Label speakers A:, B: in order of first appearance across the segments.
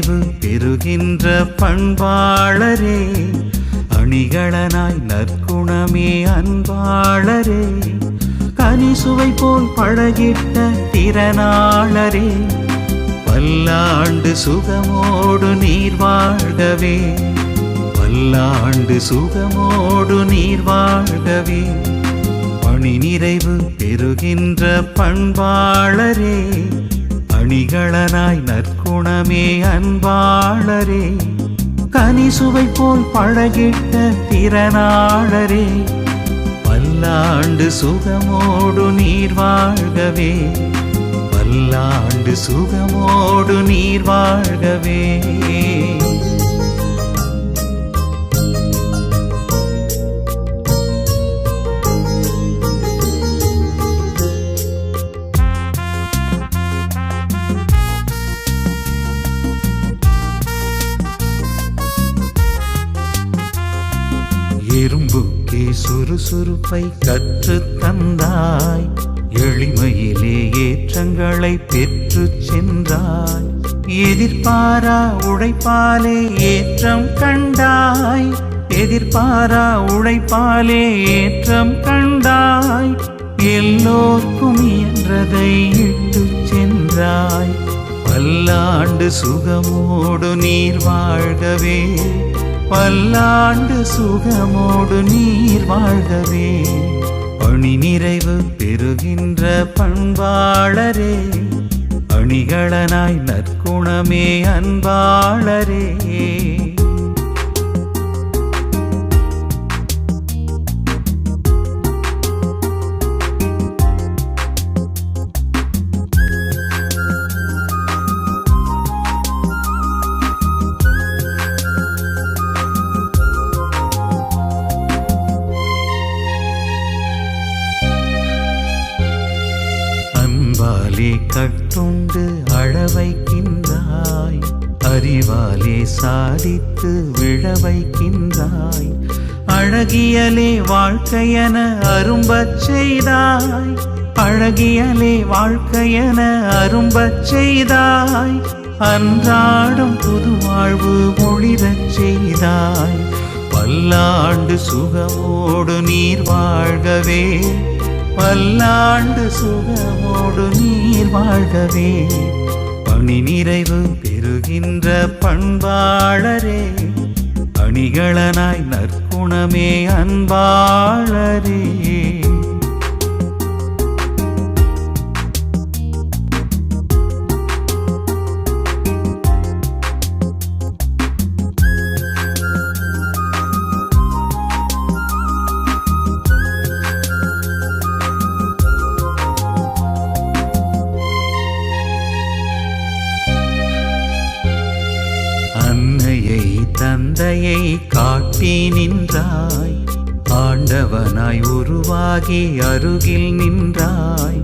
A: நிறைவு பெறுகின்ற பண்பாளரே, அணிகளனாய் நற்குணமே அன்பாளரே, கனிசுவை போல் பழகிட்ட திறனாளரே, பல்லாண்டு சுகமோடு நீர் வாழ்கவே, பல்லாண்டு சுகமோடு நீர் வாழ்கவே. பணி நிறைவு பெறுகின்ற பண்பாளரே, அணிகளனாய் நற்குணமே அன்பாளரே, கனிசுவை போல் பழகிட்ட திறனாளரே, பல்லாண்டு சுகமோடு நீர் வாழ்கவே, பல்லாண்டு சுகமோடு நீர் வாழ்கவே. எறும்புக்கே சுறுசுறுப்பை கற்று தந்தாய், எளிமையிலே ஏற்றங்களை பெற்று சென்றாய், எதிர்பாரா உழைப்பாலே ஏற்றம் கண்டாய், எதிர்பாரா உழைப்பாலே ஏற்றம் கண்டாய், எல்லோர்க்கும் இயன்றதை இட்டு சென்றாய், பல்லாண்டு சுகமோடு நீர் வாழ்கவே, பல்லாண்டு சுகமோடு நீர் வாழ்கவே. பணி நிறைவு பெறுகின்ற பண்பாளரே, அணிகளனாய் நற்குணமே அன்பாளரே, அன்பாலே கட்டுண்டு அழவைக்கின்றாய், அறிவாலே சாதித்து விழவைக்கின்றாய், அழகியலே வாழ்க்கையென அரும்பச் செய்தாய், அழகியலே வாழ்க்கையென அரும்பச் செய்தாய், அன்றாடம் புது வாழ்வு ஒளிரச் செய்தாய், பல்லாண்டு சுகமோடு நீர் வாழ்கவே, பல்லாண்டு சுகமோடு நீர் வாழ்கவே. பணி நிறைவு பெறுகின்ற பண்பாளரே, அணிகளனாய் நற்குணமே அன்பாளரே, அன்னையை தந்தையை காட்டி நின்றாய், ஆண்டவனாய் உருவாகி அருகில் நின்றாய்,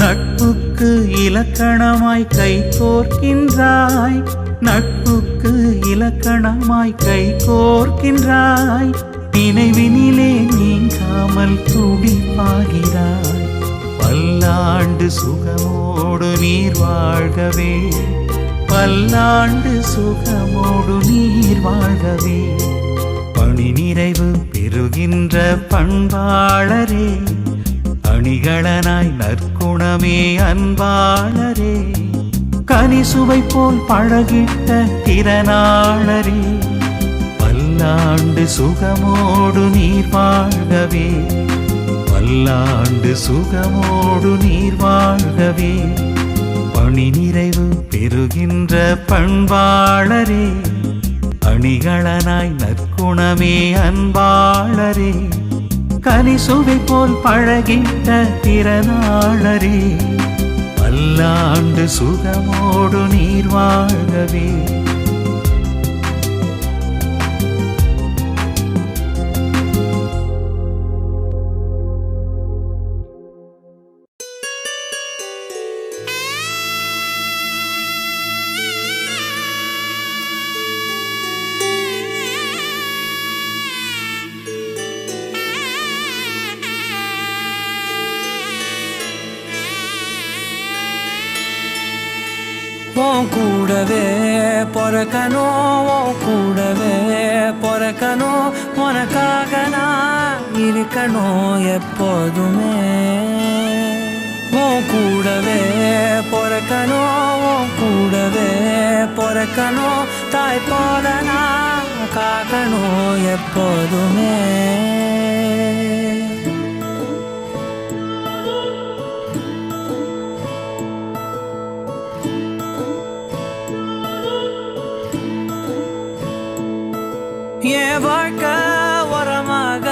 A: நட்புக்கு இலக்கணமாய் கை கோர்க்கின்றாய், நட்புக்கு இலக்கணமாய் கை கோர்க்கின்றாய், நினைவினிலே நீங்காமல் துடிப்பாகிறாய், பல்லாண்டு சுகமோடு நீர் வாழ்கவே, பல்லாண்டு சுகமோடு நீர் வாழ்கவே. பணி நிறைவு பெறுகின்ற பண்பாளரே, அணிகளனாய் நற்குணமே அன்பாளரே, கனிசுவை போல் பழகிட்ட திறனாளரே, பல்லாண்டு சுகமோடு நீர் வாழ்கவே, பல்லாண்டு சுகமோடு நீர் வாழ்கவே. பணி நிறைவு பெறுகின்ற பண்பாளரே, அணிகளனாய் நற்குணமே அன்பாளரே, கனிசுவை போல் பழகிட்ட திறனாளரே, பல்லாண்டு சுகமோடு நீர் வாழ்கவே.
B: உன் கூடவே பொறக்கணும், உன் கூடவே பொறக்கணும், உனக்காக நான் இருக்கணும் எப்போதுமே. உன் கூடவே பொறக்கணும், உன் கூடவே பொறக்கணும், தாய் போல நான் காக்கணும் எப்போதுமே. என் வாழ்க்கை உரமாக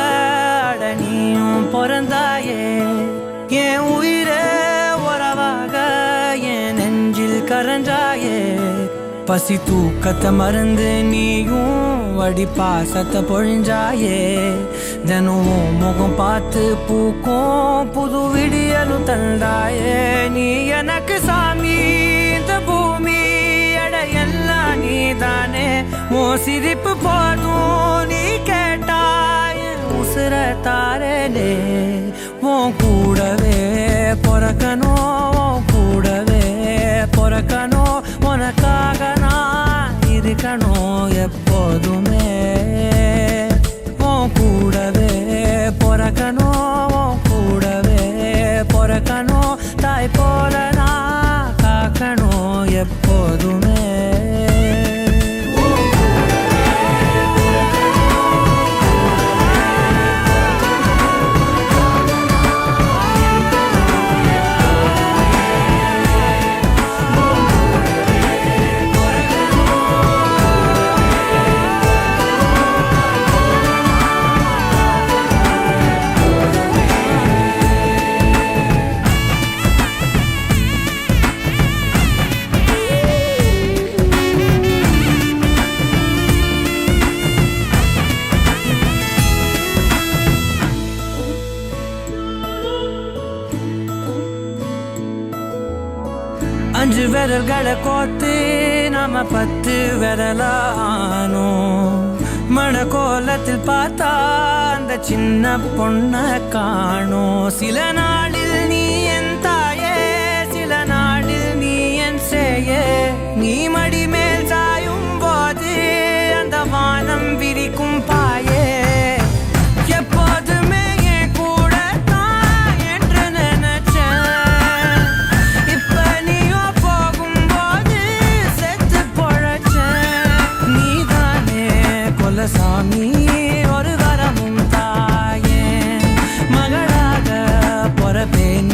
B: அடனியும் பிறந்தாயே, என் உயிரே உறவாக என் நெஞ்சில் கரஞ்சாயே. பசி தூக்கத்தை மறந்து நீயும் வடி பாசத்தை பொழிஞ்சாயே. தினமும் முகம் பார்த்து பூக்கும் புது விடியலும் தந்தாயே. நீ எனக்கு சாமி, இந்த பூமி எல்லாம் நீதானே. உன் சிரிப்பு போதும் நீ கேட்டாய் உசுர தாரலே. உன் கூடவே பொறக்கணும், உன் கூடவே பொறக்கணும், உனக்காக நான் இருக்கணும் எப்போதுமே. உன் கூடவே பொறக்கணும், உன் கூடவே பொறக்கணும், தாய் போல நான் காக்கணும் எப்போதுமே. அஞ்சு விரல்களை கோத்து நாம 10 விரலானோம். மணக்கோலத்தில் பார்த்தா அந்த சின்ன பொண்ண காணோம். சில நாளில் நீ என் தாயே, சில நாளில் நீ என் சேயே. நீ மடி மேல் சாயும் போது அந்த வானம் விரிக்கும் பாயே. எப்போதுமே என் கூட தான் என்று நினைச்சேன். இப்ப நீயோ போகும்போது செத்து பொழைச்சேன். நீதானே கொலசாமி, ஒரு வரமும் தாயே. மகளாக பொறப்பேன்